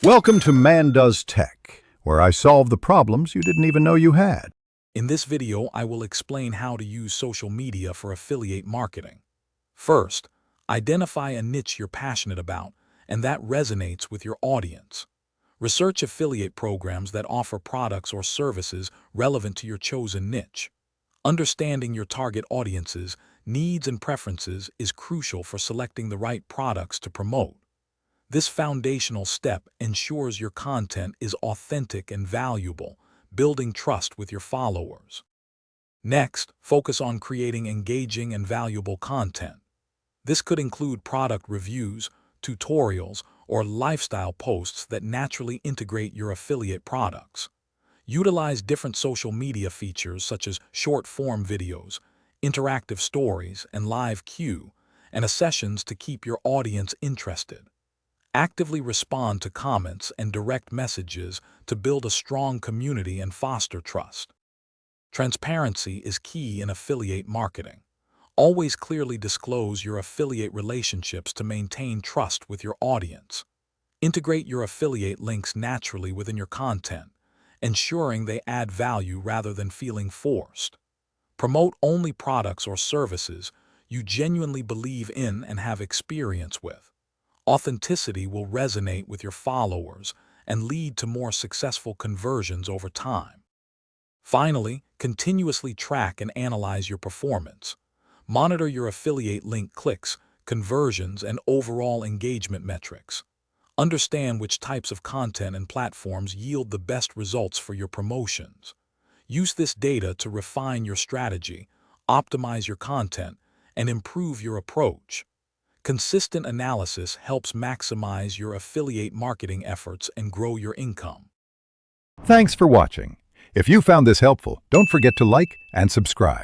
Welcome to Man Does Tech, where I solve the problems you didn't even know you had. In this video, I will explain how to use social media for affiliate marketing. First, identify a niche you're passionate about and that resonates with your audience. Research affiliate programs that offer products or services relevant to your chosen niche. Understanding your target audience's needs and preferences is crucial for selecting the right products to promote. This foundational step ensures your content is authentic and valuable, building trust with your followers. Next, focus on creating engaging and valuable content. This could include product reviews, tutorials, or lifestyle posts that naturally integrate your affiliate products. Utilize different social media features such as short-form videos, interactive stories, and live Q&A sessions to keep your audience interested. Actively respond to comments and direct messages to build a strong community and foster trust. Transparency is key in affiliate marketing. Always clearly disclose your affiliate relationships to maintain trust with your audience. Integrate your affiliate links naturally within your content, ensuring they add value rather than feeling forced. Promote only products or services you genuinely believe in and have experience with. Authenticity will resonate with your followers and lead to more successful conversions over time. Finally, continuously track and analyze your performance. Monitor your affiliate link clicks, conversions, and overall engagement metrics. Understand which types of content and platforms yield the best results for your promotions. Use this data to refine your strategy, optimize your content, and improve your approach. Consistent analysis helps maximize your affiliate marketing efforts and grow your income. Thanks for watching. If you found this helpful, don't forget to like and subscribe.